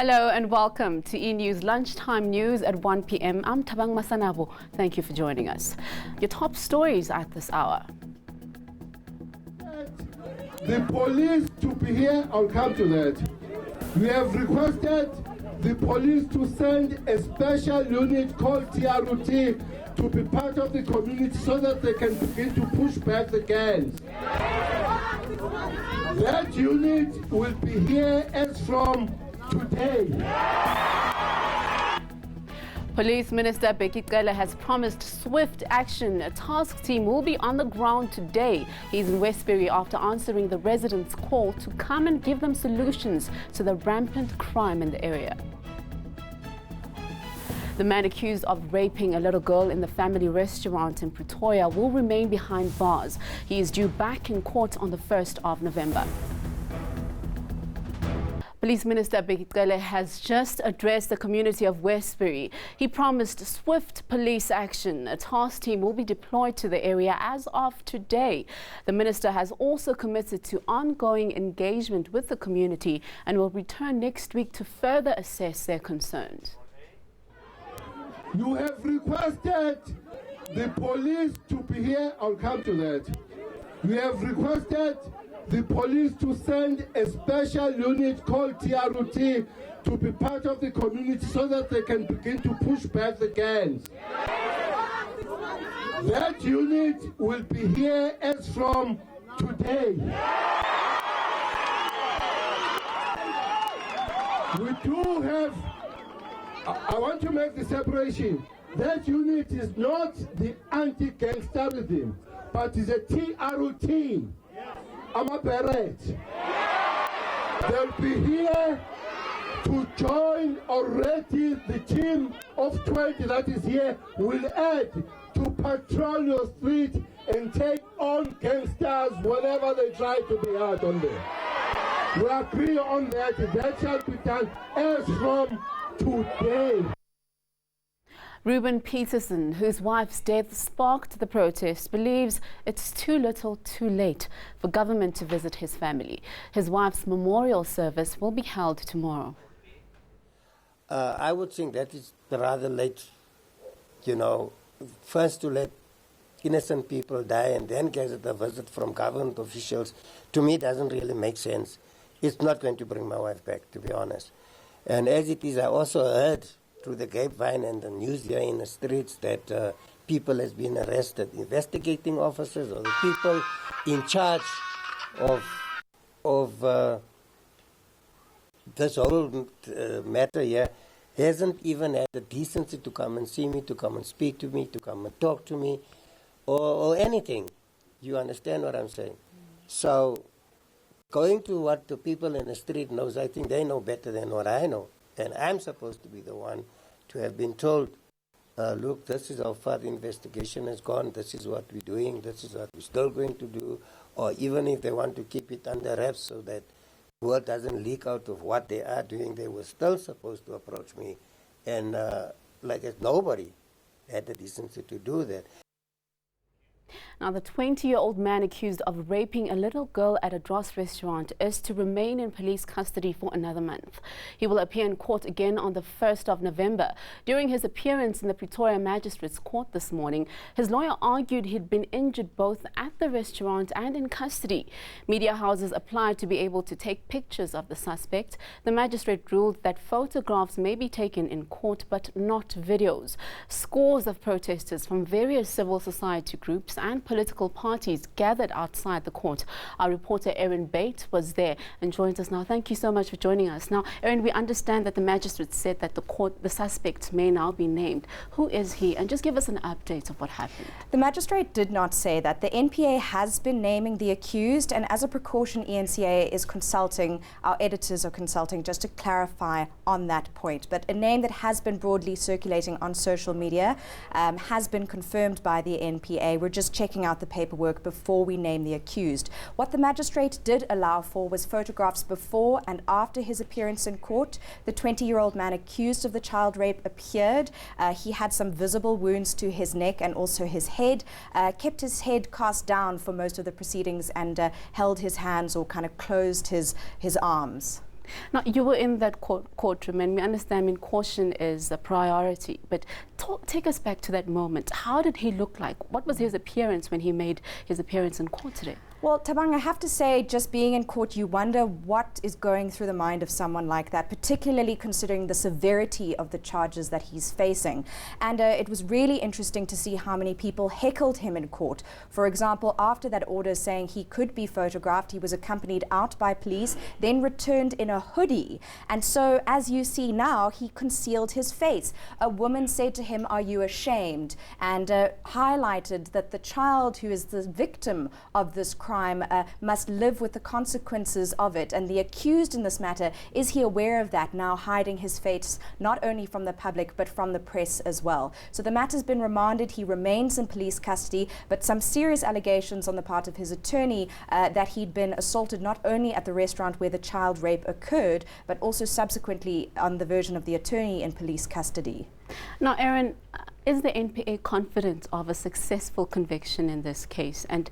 Hello and welcome to eNews Lunchtime News at 1 p.m. I'm Tabang Masanabo. Thank you for joining us. Your top stories at this hour. The police to be here, I'll come to that. We have requested the police to send a special unit called TRUT to be part of the community so that they can begin to push back the gangs. That unit will be here as from today. Police Minister Bheki Cele has promised swift action. A task team will be on the ground today. He's in Westbury after answering the residents' call to come and give them solutions to the rampant crime in the area. The man accused of raping a little girl in the family restaurant in Pretoria will remain behind bars. He is due back in court on the 1st of November. Police Minister Bheki Cele has just addressed the community of Westbury. He promised swift police action. A task team will be deployed to the area as of today. The minister has also committed to ongoing engagement with the community and will return next week to further assess their concerns. You have requested the police to be here. I'll come to that. We have requested the police to send a special unit called TRUT to be part of the community so that they can begin to push back the gangs. That unit will be here as from today. We do have, I want to make the separation. That unit is not the anti-gangsterism, but is a TRUT. I'm a parent. They'll be here to join already. The team of 20 that is here will add to patrol your street and take on gangsters whenever they try to be hard on them. We agree on that. That shall be done as from today. Reuben Peterson, whose wife's death sparked the protest, believes it's too little too late for government to visit his family. His wife's memorial service will be held tomorrow. I would think that is rather late, first to let innocent people die and then get a visit from government officials. To me, it doesn't really make sense. It's not going to bring my wife back, to be honest. And as it is, I also heard through the grapevine and the news here in the streets that people has been arrested, investigating officers or the people in charge of this whole matter here hasn't even had the decency to come and see me, to come and speak to me, to come and talk to me, or anything. You understand what I'm saying? So going to what the people in the street knows, I think they know better than what I know. And I'm supposed to be the one to have been told, look, this is how far the investigation has gone, this is what we're doing, this is what we're still going to do, or even if they want to keep it under wraps so that the word doesn't leak out of what they are doing, they were still supposed to approach me. And nobody had the decency to do that. Now, the 20-year-old man accused of raping a little girl at a Dross restaurant is to remain in police custody for another month. He will appear in court again on the 1st of November. During his appearance in the Pretoria Magistrates Court this morning, his lawyer argued he'd been injured both at the restaurant and in custody. Media houses applied to be able to take pictures of the suspect. The magistrate ruled that photographs may be taken in court but not videos. Scores of protesters from various civil society groups and political parties gathered outside the court. Our reporter Erin Bate was there and joins us now. Thank you so much for joining us. Now, Erin, we understand that the magistrate said that the suspect may now be named. Who is he? And just give us an update of what happened. The magistrate did not say that. The NPA has been naming the accused, and as a precaution, ENCA is consulting, our editors are consulting just to clarify on that point. But a name that has been broadly circulating on social media has been confirmed by the NPA. We're just checking out the paperwork before we name the accused. What the magistrate did allow for was photographs before and after his appearance in court. The 20-year-old man accused of the child rape appeared. He had some visible wounds to his neck and also his head, kept his head cast down for most of the proceedings and held his hands or kind of closed his arms. Now, you were in that courtroom, and we understand caution is a priority. But take us back to that moment. How did he look like? What was his appearance when he made his appearance in court today? Well, Tabang, I have to say, just being in court, you wonder what is going through the mind of someone like that, particularly considering the severity of the charges that he's facing. And it was really interesting to see how many people heckled him in court. For example, after that order saying he could be photographed, he was accompanied out by police, then returned in a hoodie. And so, as you see now, he concealed his face. A woman said to him, "Are you ashamed?" And highlighted that the child who is the victim of this crime must live with the consequences of it. And the accused in this matter, is he aware of that, now hiding his face not only from the public but from the press as well? So the matter's been remanded. He remains in police custody, but some serious allegations on the part of his attorney that he'd been assaulted not only at the restaurant where the child rape occurred, but also subsequently, on the version of the attorney, in police custody. Now, Aaron, is the NPA confident of a successful conviction in this case? And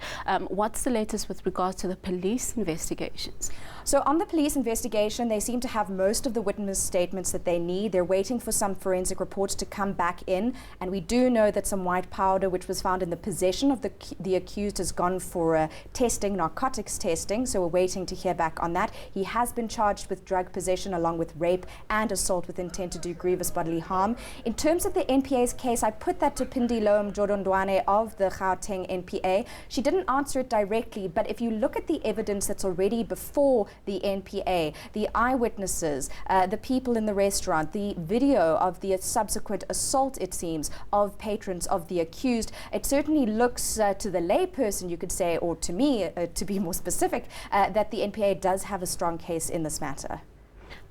what's the latest with regards to the police investigations? So on the police investigation, they seem to have most of the witness statements that they need. They're waiting for some forensic reports to come back in. And we do know that some white powder, which was found in the possession of the accused, has gone for testing, narcotics testing. So we're waiting to hear back on that. He has been charged with drug possession along with rape and assault with intent to do grievous bodily harm. In terms of the NPA's case, I put that to Pindi Loam Jodondwane of the Gauteng NPA. She didn't answer it directly, but if you look at the evidence that's already before the NPA, the eyewitnesses, the people in the restaurant, the video of the subsequent assault, it seems, of patrons of the accused, it certainly looks to the layperson, you could say, or to me, to be more specific, that the NPA does have a strong case in this matter.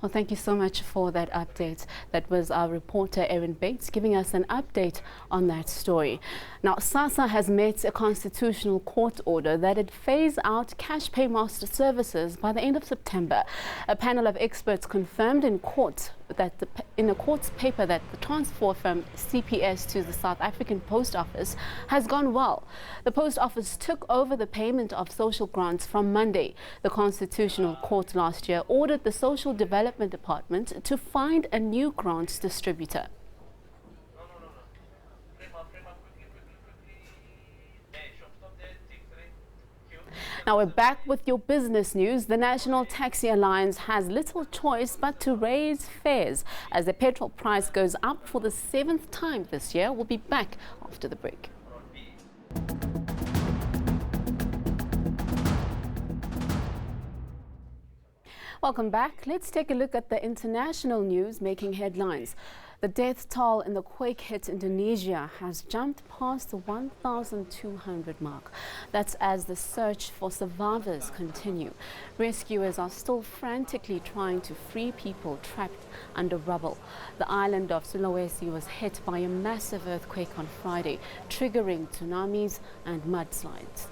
Well, thank you so much for that update. That was our reporter, Erin Bates, giving us an update on that story. Now, SASSA has met a constitutional court order that it phase out cash paymaster services by the end of September. A panel of experts confirmed in court that in a court's paper that the transfer from CPS to the South African Post Office has gone well. The Post Office took over the payment of social grants from Monday. The Constitutional Court last year ordered the Social Development Department to find a new grants distributor. Now we're back with your business news. The National Taxi Alliance has little choice but to raise fares as the petrol price goes up for the 7th time this year. We'll be back after the break. Welcome back. Let's take a look at the international news making headlines. The death toll in the quake-hit Indonesia has jumped past the 1,200 mark. That's as the search for survivors continue. Rescuers are still frantically trying to free people trapped under rubble. The island of Sulawesi was hit by a massive earthquake on Friday, triggering tsunamis and mudslides.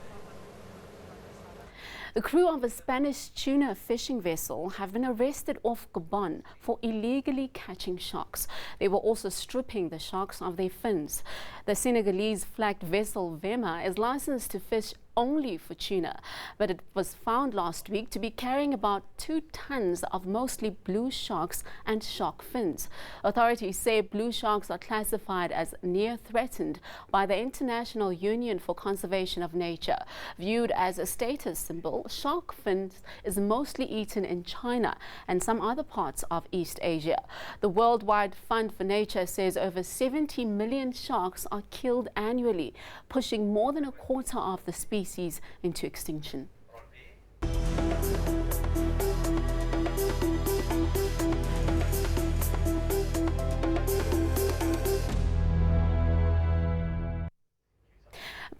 The crew of a Spanish tuna fishing vessel have been arrested off Gabon for illegally catching sharks. They were also stripping the sharks of their fins. The Senegalese-flagged vessel Vema is licensed to fish only for tuna, but it was found last week to be carrying about 2 tons of mostly blue sharks and shark fins. Authorities say blue sharks are classified as near threatened by the International Union for Conservation of Nature. Viewed as a status symbol, shark fins is mostly eaten in China and some other parts of East Asia. The Worldwide Fund for Nature says over 70 million sharks are killed annually, pushing more than a quarter of the species into extinction.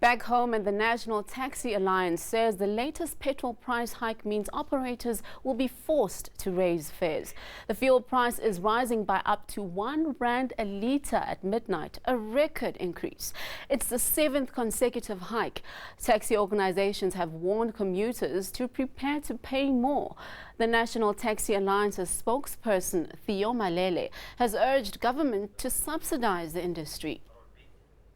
Back home, and the National Taxi Alliance says the latest petrol price hike means operators will be forced to raise fares. The fuel price is rising by up to R1 a litre at midnight, a record increase. It's the 7th consecutive hike. Taxi organizations have warned commuters to prepare to pay more. The National Taxi Alliance's spokesperson, Theo Malele, has urged government to subsidize the industry.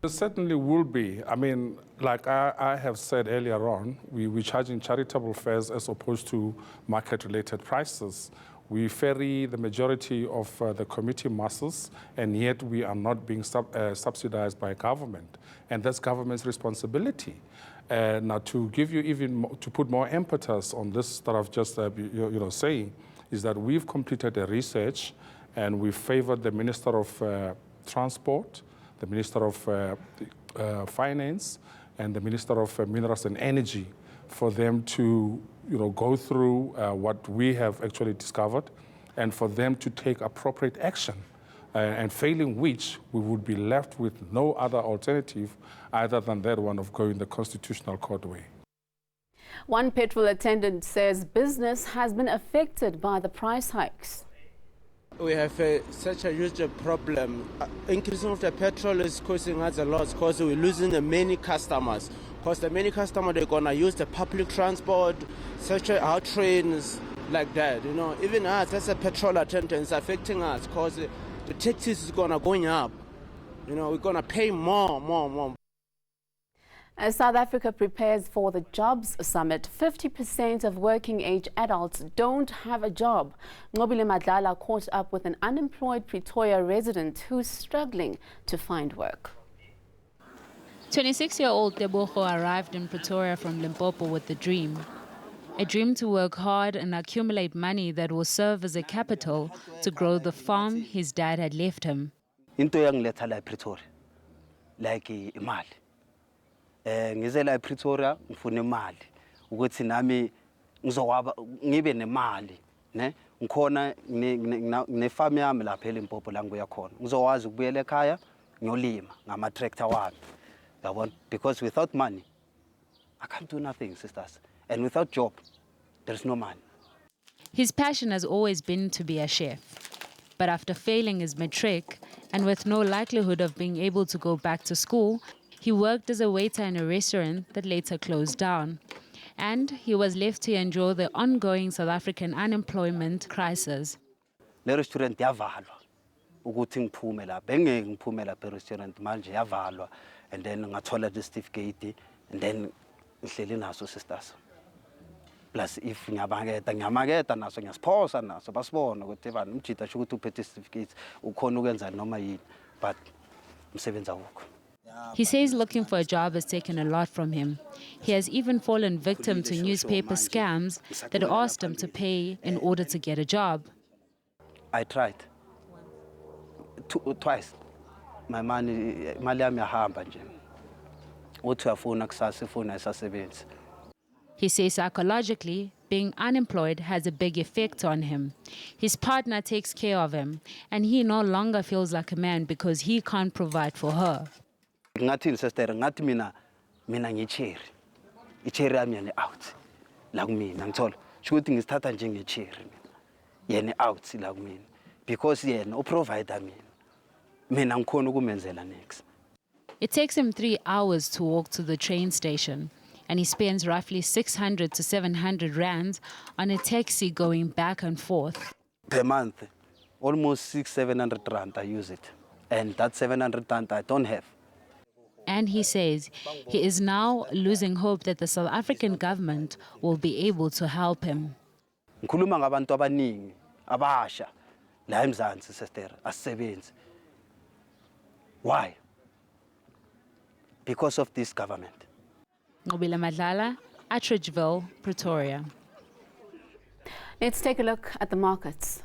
There certainly will be. I mean, like I have said earlier on, we're charging charitable fares as opposed to market-related prices. We ferry the majority of the committee muscles, and yet we are not being subsidized by government. And that's government's responsibility. Now, to give you even more, to put more impetus on this that I've just saying, is that we've completed a research, and we favored the Minister of Transport, the Minister of Finance, and the Minister of Minerals and Energy, for them to go through what we have actually discovered, and for them to take appropriate action. And failing which, we would be left with no other alternative other than that one of going the constitutional court way. One petrol attendant says business has been affected by the price hikes. We have such a huge problem. Increasing of the petrol is causing us a lot because we're losing the many customers. Because the many customers, they're going to use the public transport, such as our trains, like that. Even us as a petrol attendant, it's affecting us because the taxes is going to going up. We're going to pay more. As South Africa prepares for the Jobs Summit, 50% of working-age adults don't have a job. Nqobile Madlala caught up with an unemployed Pretoria resident who's struggling to find work. 26-year-old Tebogo arrived in Pretoria from Limpopo with a dream to work hard and accumulate money that will serve as a capital to grow the farm his dad had left him. Into yangiletha la Pretoria, like imali. Ngize la Pretoria ngifuna imali ukuthi nami ngibe nemali, ne? Ngikhona nefarm yami lapha eLimpopo la ngibuya khona. Ngizokwazi ukubuyela ekhaya ngiyolima ngama tractor wami. Yabona, because without money I can't do nothing, sisters. And without job there's no money. His passion has always been to be a chef. But after failing his matric and with no likelihood of being able to go back to school, he worked as a waiter in a restaurant that later closed down. And he was left to endure the ongoing South African unemployment crisis. Le restaurant yavalwa ukuthi ngiphume la. Bengeke ngiphume la restaurant manje yavalwa, and then ngathola the certificate, and then ngihleli naso, sisters. Plus if ngiyamaketa naso ngiyasiphosa naso basibona ukuthi bani umjita sho ukuthi uphethe certificates ukhona ukwenza noma yini, but umsebenzi awukho. He says looking for a job has taken a lot from him. He has even fallen victim to newspaper scams that asked him to pay in order to get a job. I tried twice. My money yami yahamba nje. Uthi uyafuna kusasa ifuna isasebenzi. He says psychologically, being unemployed has a big effect on him. His partner takes care of him, and he no longer feels like a man because he can't provide for her. Ngathi sister, ngathi mina ngicherry. Icherry yami yene out la kumina ngithola. Shukuthi ngisithatha njenge cherry mina. Yene out la kumina because yena uprovide mina ngikhona ukumenzela next. It takes him 3 hours to walk to the train station, and he spends roughly 600 to 700 rands on a taxi going back and forth. Per month, almost 600-700 rand I use it, and that 700 rand I don't have. And he says he is now losing hope that the South African government will be able to help him. Ngikhuluma ngabantu abaningi abasha la eMzansi, sister, asisebenzi. Why? Because of this government. Nqobile Madlala, Atteridgeville, Pretoria. Let's take a look at the markets.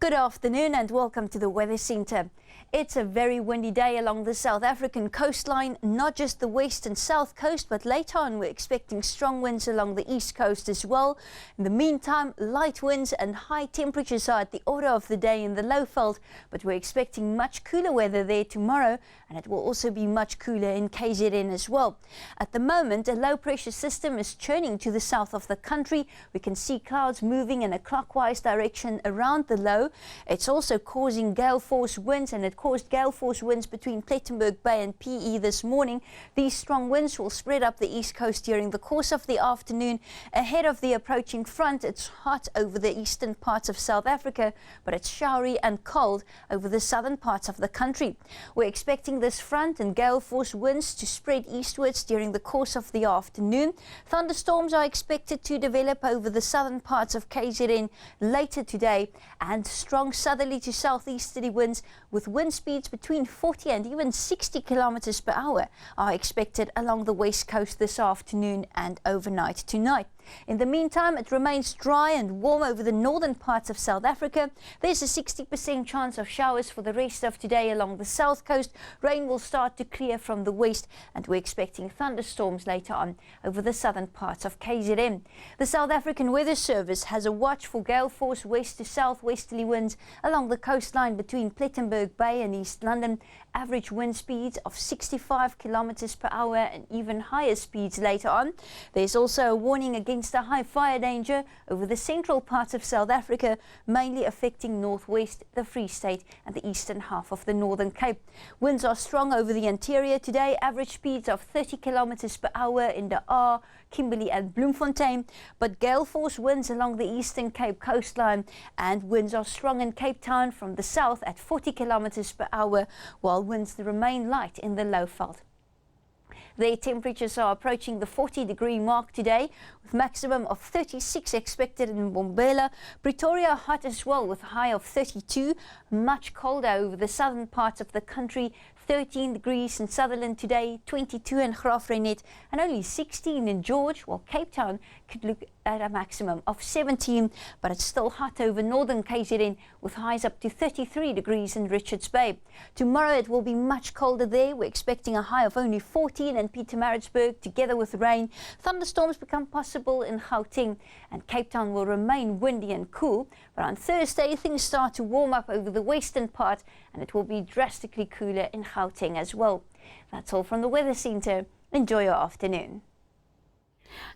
Good afternoon and welcome to the Weather Centre. It's a very windy day along the South African coastline, not just the west and south coast, but later on we're expecting strong winds along the east coast as well. In the meantime, light winds and high temperatures are at the order of the day in the Lowveld, but we're expecting much cooler weather there tomorrow, and it will also be much cooler in KZN as well. At the moment, a low pressure system is churning to the south of the country. We can see clouds moving in a clockwise direction around the low. It's also causing gale force winds, and it caused gale force winds between Plettenberg Bay and PE this morning. These strong winds will spread up the east coast during the course of the afternoon. Ahead of the approaching front, it's hot over the eastern parts of South Africa, but it's showery and cold over the southern parts of the country. We're expecting this front and gale force winds to spread eastwards during the course of the afternoon. Thunderstorms are expected to develop over the southern parts of KZN later today, and strong southerly to southeasterly winds with wind speeds between 40 and even 60 kilometers per hour are expected along the west coast this afternoon and overnight tonight. In the meantime, it remains dry and warm over the northern parts of South Africa. There's a 60% chance of showers for the rest of today along the south coast. Rain will start to clear from the west, and we're expecting thunderstorms later on over the southern parts of KZN. The South African Weather Service has a watch for gale force west to southwesterly winds along the coastline between Plettenberg Bay and East London. Average wind speeds of 65 kilometers per hour and even higher speeds later on. There's also a warning against a high fire danger over the central parts of South Africa, mainly affecting northwest, the Free State and the eastern half of the Northern Cape. Winds are strong over the interior today, average speeds of 30 kilometers per hour in the R, Kimberley and Bloemfontein, but gale force winds along the Eastern Cape coastline, and winds are strong in Cape Town from the south at 40 kilometers per hour, while winds remain light in the Lowveld. Their temperatures are approaching the 40-degree mark today, with maximum of 36 expected in Mbombela. Pretoria hot as well, with a high of 32. Much colder over the southern parts of the country. 13 degrees in Sutherland today, 22 in Graafrenet, and only 16 in George, while Cape Town could look at a maximum of 17, but it's still hot over northern KZN with highs up to 33 degrees in Richards Bay. Tomorrow it will be much colder there. We're expecting a high of only 14 in Pietermaritzburg, together with rain. Thunderstorms become possible in Gauteng, and Cape Town will remain windy and cool, but on Thursday things start to warm up over the western part, and it will be drastically cooler in Gauteng as well. That's all from the Weather Centre. Enjoy your afternoon.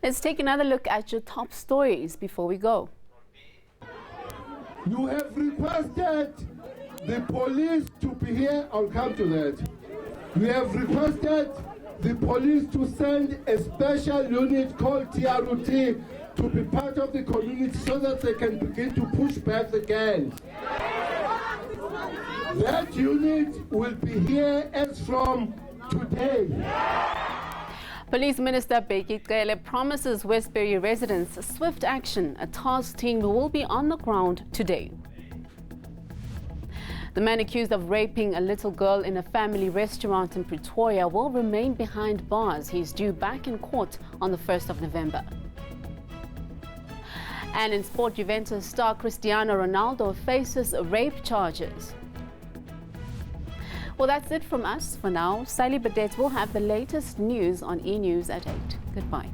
Let's take another look at your top stories before we go. You have requested the police to be here. I'll come to that. You have requested the police to send a special unit called TRUT to be part of the community so that they can begin to push back the gangs. That unit will be here as from today. Police Minister Bheki Cele promises Westbury residents swift action. A task team will be on the ground today. The man accused of raping a little girl in a family restaurant in Pretoria will remain behind bars. He's due back in court on the 1st of November. And in sport, Juventus star Cristiano Ronaldo faces rape charges. Well, that's it from us for now. Sally Badet will have the latest news on eNews at 8. Goodbye.